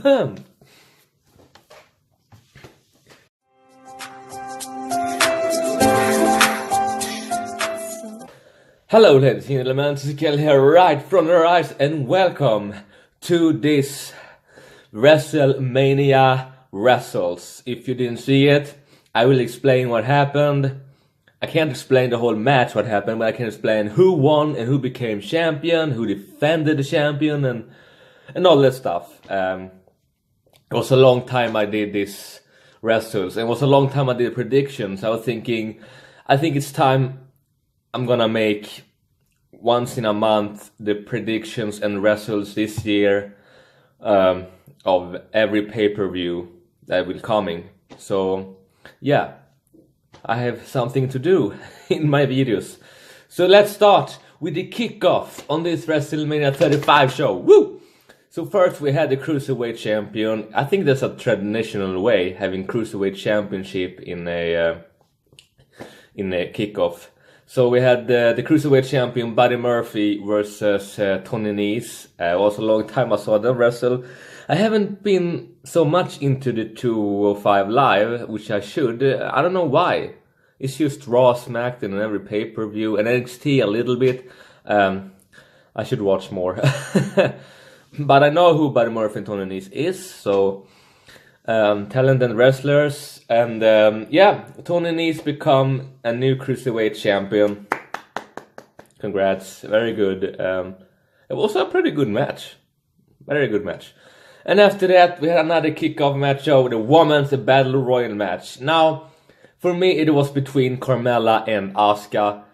Hello ladies and gentlemen, this is Kel here right from the rise, and welcome to this Wrestlemania Wrestles. If you didn't see it, I will explain what happened. I can't explain the whole match what happened, but I can explain who won and who became champion, who defended the champion, and all that stuff. It was a long time I did this Wrestles, and it was a long time I did predictions. I was thinking, I think it's time I'm gonna make once in a month the predictions and Wrestles this year of every pay-per-view that will coming. So yeah, I have something to do in my videos. So let's start with the kickoff on this WrestleMania 35 show. Woo! So first we had the Cruiserweight Champion. I think that's a traditional way, having Cruiserweight Championship in a kickoff. So we had the Cruiserweight Champion Buddy Murphy versus Tony Nese. It was a long time I saw them wrestle. I haven't been so much into the 205 Live, which I should. I don't know why. It's just Raw, SmackDown, and every pay-per-view, and NXT a little bit. I should watch more. But I know who Buddy Murphy and Tony Nese is, so talented wrestlers. And yeah, Tony Nese become a new Cruiserweight Champion. Congrats, very good. It was a pretty good match. Very good match. And after that, we had another kickoff match of the Women's Battle Royal match. Now, for me, it was between Carmella and Asuka.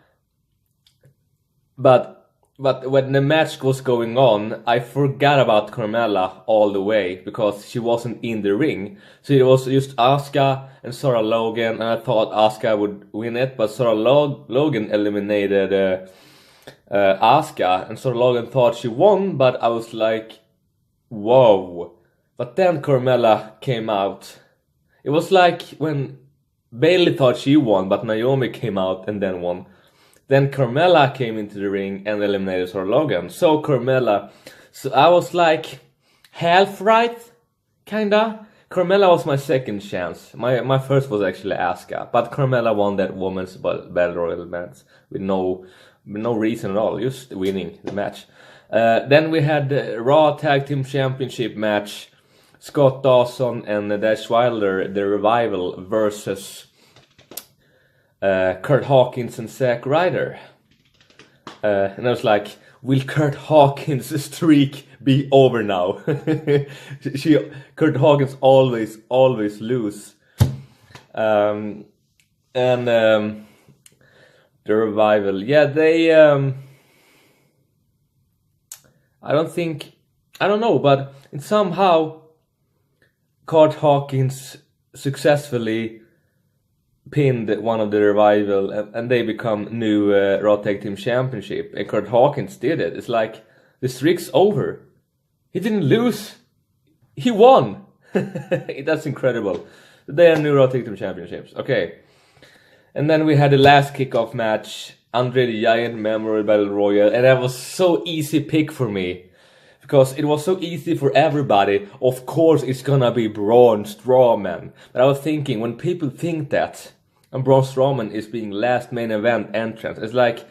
But when the match was going on, I forgot about Carmella all the way because she wasn't in the ring. So it was just Asuka and Sarah Logan, and I thought Asuka would win it, but Sarah Logan eliminated Asuka, and Sarah Logan thought she won, but I was like, whoa. But then Carmella came out. It was like when Bayley thought she won, but Naomi came out and then won. Then Carmella came into the ring and eliminated Sarah Logan. So Carmella, so I was like half right, kinda. Carmella was my second chance. My first was actually Asuka, but Carmella won that Women's Battle Royal match with no reason at all, just winning the match. Then we had the Raw Tag Team Championship match. Scott Dawson and Dash Wilder, the Revival, versus Kurt Hawkins and Zack Ryder. And I was like, will Kurt Hawkins' streak be over now? Kurt Hawkins always lose. And the Revival, yeah, they I don't know, but it's somehow Kurt Hawkins successfully pinned one of the Revival, and they become new Raw Tag Team Championship, and Kurt Hawkins did it. It's like the streak's over. He didn't lose, he won. That's incredible. They are new Raw Tag Team Championships. Okay, and then we had the last kickoff match, Andre the Giant Memorial Battle Royal, and that was so easy pick for me. Because it was so easy for everybody. Of course it's gonna be Braun Strowman. But I was thinking, when people think that, and Braun Strowman is being last main event entrance, it's like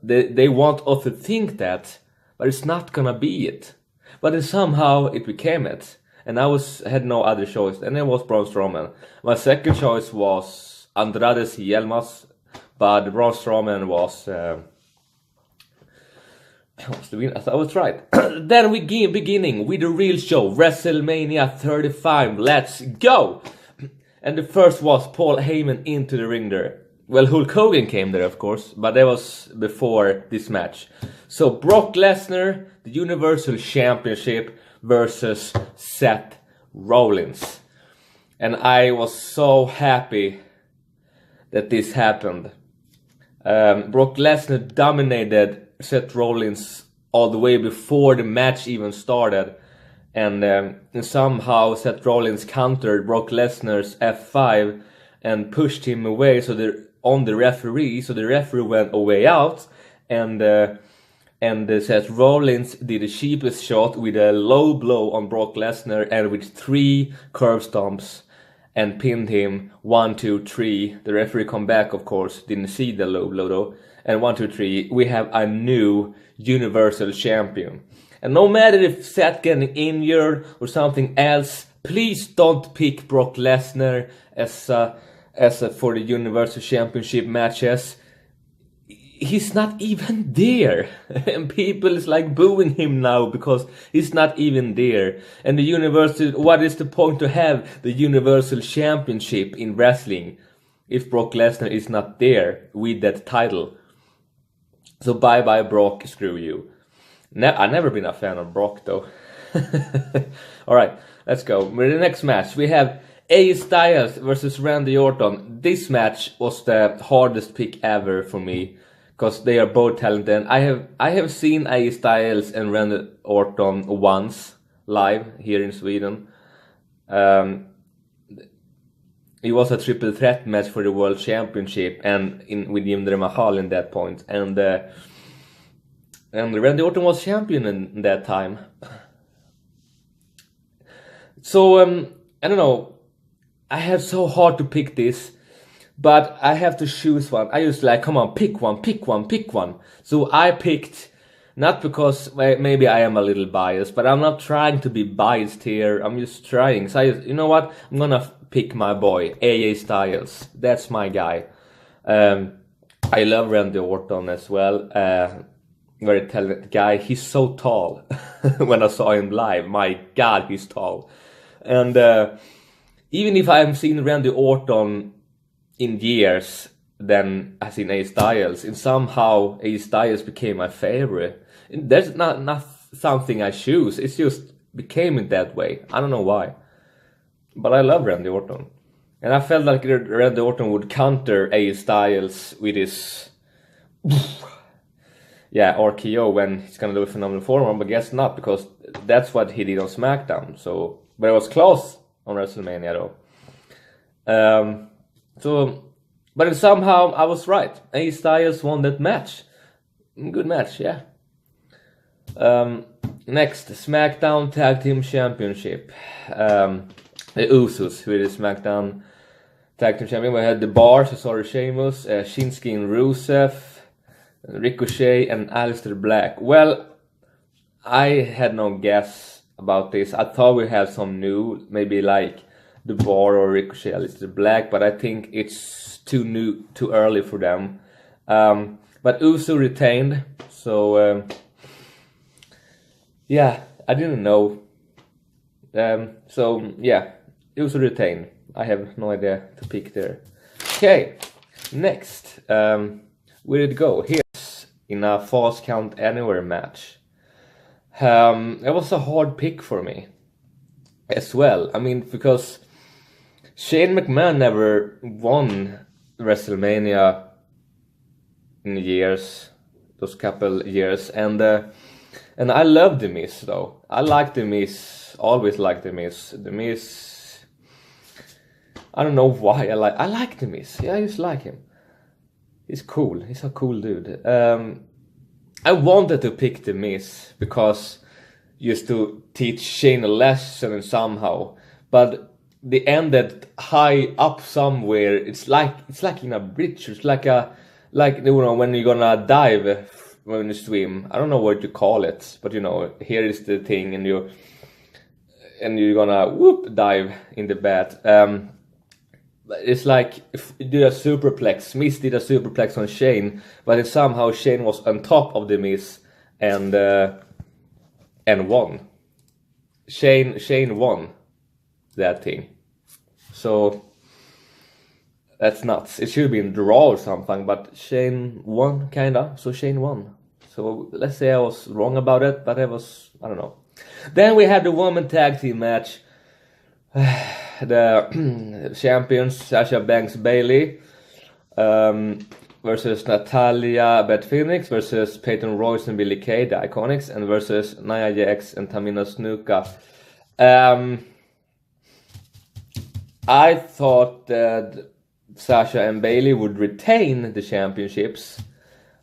they want us to think that, but it's not gonna be it. But then somehow it became it, and I had no other choice, and it was Braun Strowman. My second choice was Andrade Yelmas, but Braun Strowman was the winner. I was right. Then we beginning with the real show, WrestleMania 35. Let's go! And the first was Paul Heyman into the ring there. Well, Hulk Hogan came there, of course, but that was before this match. So Brock Lesnar, the Universal Championship, versus Seth Rollins. And I was so happy that this happened. Brock Lesnar dominated Seth Rollins all the way before the match even started, and somehow Seth Rollins countered Brock Lesnar's F5 and pushed him away, so the referee went away out, and And Seth Rollins did the cheapest shot with a low blow on Brock Lesnar and with 3 curb stomps and pinned him 1, 2, 3. The referee come back, of course, didn't see the low blow though. And 1, 2, 3, we have a new Universal Champion. And no matter if Seth getting injured or something else, please don't pick Brock Lesnar as for the Universal Championship matches. He's not even there, and people is like booing him now because he's not even there. And the Universal, what is the point to have the Universal Championship in wrestling if Brock Lesnar is not there with that title? So bye bye Brock, screw you. I've never been a fan of Brock though. Alright, let's go. With the next match, we have AJ Styles versus Randy Orton. This match was the hardest pick ever for me, because they are both talented. I have seen AJ Styles and Randy Orton once live here in Sweden. It was a triple threat match for the World Championship, and with Jinder Mahal in that point. And Randy Orton was champion in that time. So I don't know. I have so hard to pick this. But I have to choose one. I just like, come on, pick one, pick one, pick one. So I picked, not because maybe I am a little biased, but I'm not trying to be biased here. I'm just trying. So you know what? I'm gonna pick my boy, AJ Styles. That's my guy. I love Randy Orton as well. Very talented guy. He's so tall. When I saw him live, my God, he's tall. And even if I haven't seen Randy Orton in years than I seen AJ Styles, and somehow AJ Styles became my favorite. There's not something I choose, it's just became it that way. I don't know why, but I love Randy Orton, and I felt like Randy Orton would counter AJ Styles with his RKO when he's gonna do a phenomenal form, but guess not, because that's what he did on SmackDown. So, but it was close on WrestleMania though. But somehow I was right. AJ Styles won that match. Good match, yeah. Next, SmackDown Tag Team Championship. The Usos with the SmackDown Tag Team Champion. We had the Bar, Cesaro Sheamus, Shinsuke and Rusev, Ricochet and Aleister Black. Well, I had no guess about this. I thought we had some new, maybe like the Bar or Ricochet, Aleister Black, but I think it's too early for them. But Uso retained, so yeah, I didn't know. So yeah, Uso retained. I have no idea to pick there. Okay, next, where did it go? Here's in a Falls Count Anywhere match. It was a hard pick for me as well. I mean, because Shane McMahon never won WrestleMania in years, those couple years, and I love The Miz though. I like The Miz, always liked The Miz. The Miz, I don't know why I like The Miz. Yeah, I just like him. He's cool. He's a cool dude. I wanted to pick The Miz because just to teach Shane a lesson somehow, but they ended high up somewhere. It's like in a bridge. It's like you know, when you're gonna dive when you swim. I don't know what you call it, but you know, here is the thing, and you're gonna dive in the bat. It's like if you do a superplex. Miz did a superplex on Shane, but it somehow Shane was on top of the Miz and won. Shane won that thing. So that's nuts. It should have been a draw or something, but Shane won, kinda. So Shane won. So let's say I was wrong about it, but I don't know. Then we had the women tag team match. The champions Sasha Banks Bailey versus Natalia Beth Phoenix versus Peyton Royce and Billie Kay, the Iconics, and versus Nia Jax and Tamina Snuka. I thought that Sasha and Bailey would retain the championships,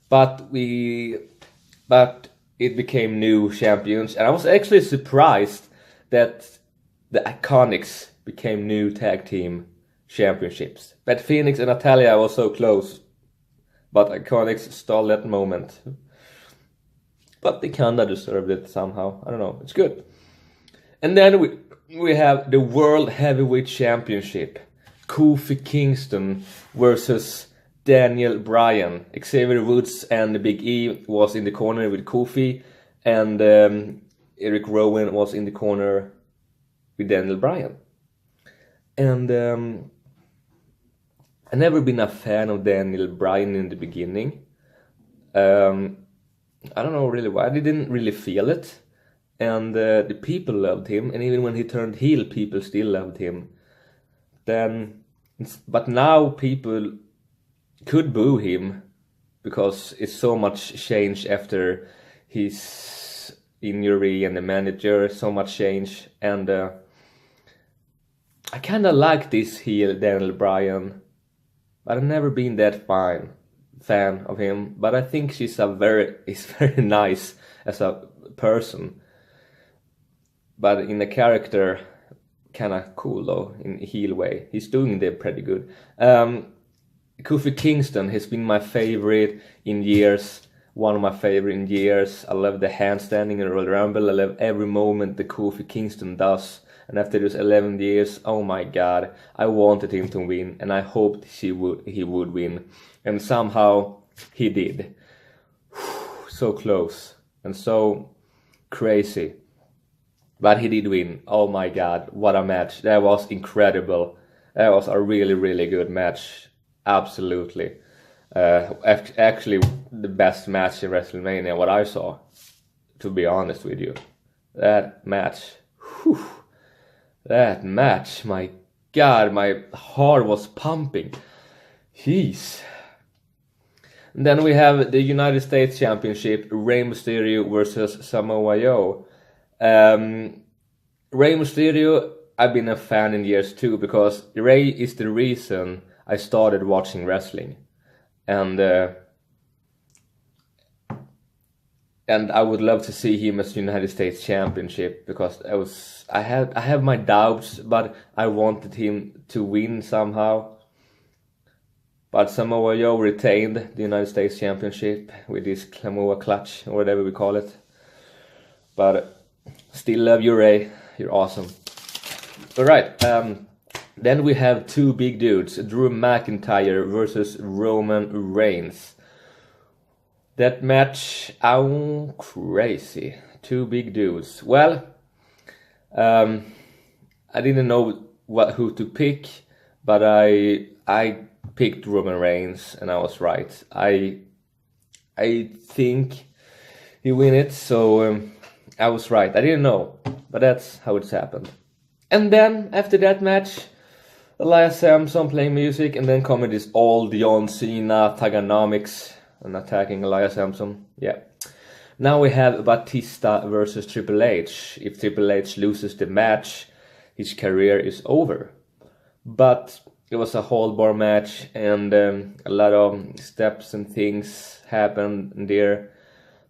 but but it became new champions, and I was actually surprised that the Iconics became new tag team championships. But Phoenix and Natalia was so close, but Iconics stole that moment. But they kinda deserved it somehow. I don't know. It's good. And then we have the World Heavyweight Championship. Kofi Kingston versus Daniel Bryan. Xavier Woods and the Big E was in the corner with Kofi, and Eric Rowan was in the corner with Daniel Bryan. And I never been a fan of Daniel Bryan in the beginning. I don't know really why. I didn't really feel it. And the people loved him, and even when he turned heel, people still loved him. But now people could boo him because it's so much change after his injury and the manager, so much change. And I kind of like this heel Daniel Bryan, but I've never been that fan of him. But I think he's very nice as a person. But in the character, kind of cool though, in a heel way. He's doing it pretty good. Kofi Kingston has been my favorite in years. One of my favorite in years. I love the handstanding in Royal Rumble. I love every moment that Kofi Kingston does. And after those 11 years, oh my god, I wanted him to win, and I hoped he would win. And somehow he did. So close and so crazy. But he did win. Oh my god, what a match. That was incredible. That was a really, really good match. Absolutely. Actually, the best match in WrestleMania, what I saw, to be honest with you. That match. Whew, that match, my god, my heart was pumping. Jeez. And then we have the United States Championship, Rey Mysterio versus Samoa Joe. Rey Mysterio, I've been a fan in years too, because Rey is the reason I started watching wrestling. And I would love to see him as United States Championship, because I have my doubts, but I wanted him to win somehow. But Samoa Joe retained the United States Championship with his Clamoa clutch, or whatever we call it. But still love you, Rey. You're awesome. Alright, then we have two big dudes, Drew McIntyre versus Roman Reigns. That match, oh, crazy. Two big dudes. Well, I didn't know who to pick, but I picked Roman Reigns, and I was right. I think he win it, so I was right. I didn't know, but that's how it's happened. And then after that match, Elias Samson playing music, and then coming this old John Cena Taganomics and attacking Elias Samson. Yeah. Now we have Batista versus Triple H. If Triple H loses the match, his career is over. But it was a hold bar match, and a lot of steps and things happened there.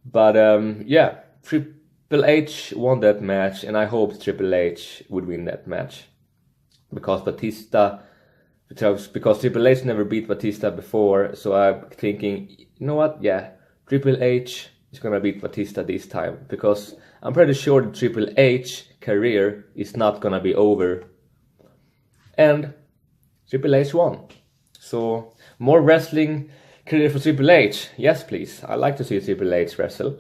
But yeah, Triple H won that match, and I hoped Triple H would win that match. Because Triple H never beat Batista before, so I'm thinking, you know what, yeah, Triple H is gonna beat Batista this time, because I'm pretty sure the Triple H career is not gonna be over. And Triple H won. So, more wrestling career for Triple H. Yes, please. I like to see Triple H wrestle.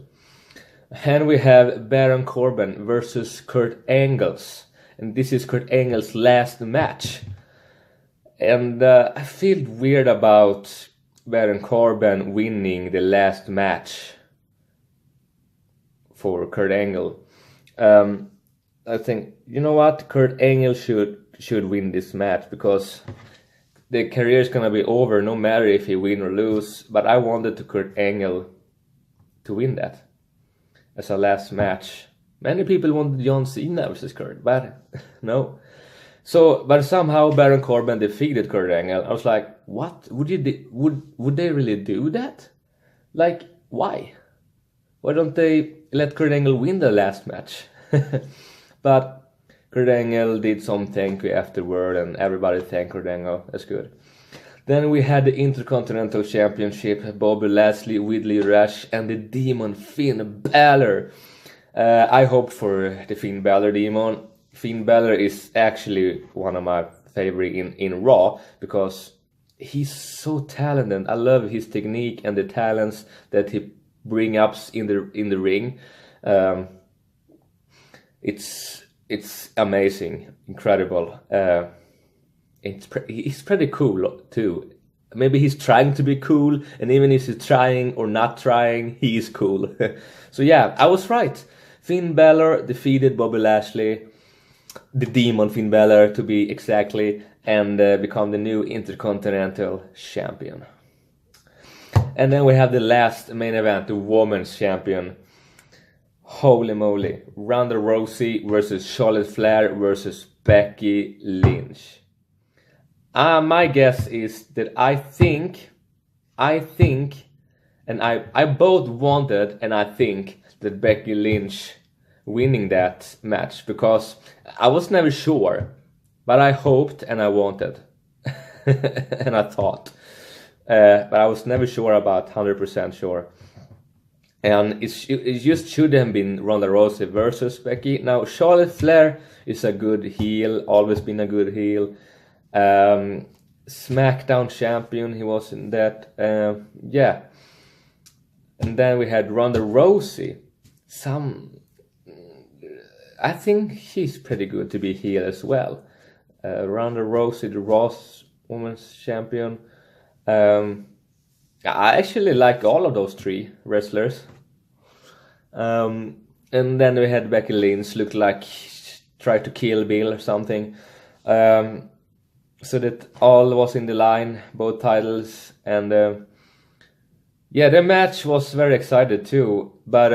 And we have Baron Corbin versus Kurt Angle's. And this is Kurt Angle's last match. And I feel weird about Baron Corbin winning the last match for Kurt Angle. I think, you know what, Kurt Angle should win this match, because the career is gonna be over no matter if he win or lose. But I wanted to Kurt Angle to win that as a last match. Many people wanted John Cena versus Kurt, but no. So, but somehow Baron Corbin defeated Kurt Angle. I was like, what? Would they really do that? Like, why? why don't they let Kurt Angle win the last match? But Kurt Angle did some thank you afterward, and everybody thanked Kurt Angle. That's good. Then we had the Intercontinental Championship, Bobby Lashley, Whitley Rush, and the Demon Finn Balor. I hoped for the Finn Balor Demon. Finn Balor is actually one of my favorite in Raw, because he's so talented. I love his technique and the talents that he brings up in the ring. It's amazing, incredible. He's pretty cool too. Maybe he's trying to be cool, and even if he's trying or not trying, he is cool. So yeah, I was right. Finn Balor defeated Bobby Lashley, the Demon Finn Balor to be exactly, and become the new Intercontinental Champion. And then we have the last main event, the Women's Champion. Holy moly, Ronda Rousey versus Charlotte Flair versus Becky Lynch. My guess is that I think, and I both wanted and I think that Becky Lynch winning that match, because I was never sure, but I hoped and I wanted, and I thought, but I was never sure about 100% sure. And it just should have been Ronda Rousey versus Becky. Now, Charlotte Flair is a good heel, always been a good heel. SmackDown champion, he was in that. Yeah. And then we had Ronda Rousey. I think she's pretty good to be heel as well. Ronda Rousey, the Raw's Women's Champion. I actually like all of those three wrestlers. And then we had Becky Lynch, looked like tried to kill Bill or something. So that all was in the line, both titles, and yeah, the match was very excited too. But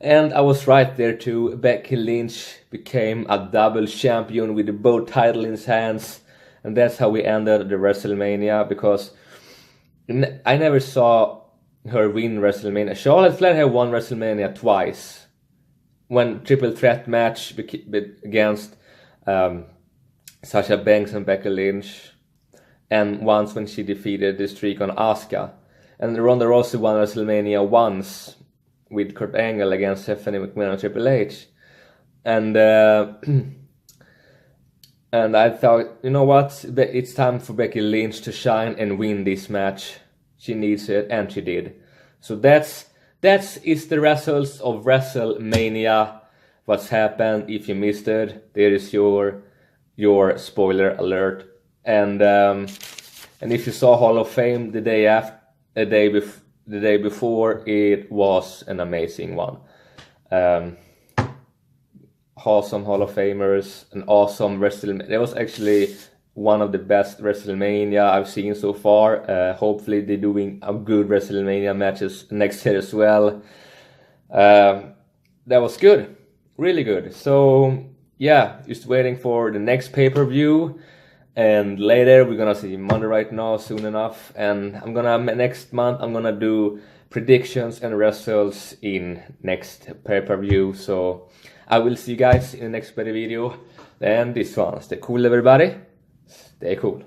and I was right there too. Becky Lynch became a double champion with both titles in his hands, and that's how we ended the WrestleMania, because I never saw her win WrestleMania. Charlotte Flair had won WrestleMania twice. One triple threat match against Sasha Banks and Becky Lynch, and once when she defeated the Streak on Asuka. And Ronda Rousey won WrestleMania once with Kurt Angle against Stephanie McMahon and Triple H. And and I thought, you know what, it's time for Becky Lynch to shine and win this match. She needs it, and she did. So that is the results of WrestleMania. What's happened? If you missed it, there is your spoiler alert. And if you saw Hall of Fame the day before, it was an amazing one. Awesome Hall of Famers, an awesome WrestleMania. It was actually one of the best WrestleMania I've seen so far. Hopefully they're doing a good WrestleMania matches next year as well. That was good, really good. So yeah, just waiting for the next pay-per-view, and later we're gonna see Monday Right Now soon enough, and next month I'm gonna do predictions and results in next pay-per-view. So I will see you guys in the next better video than this one. Stay cool, everybody. Stay cool.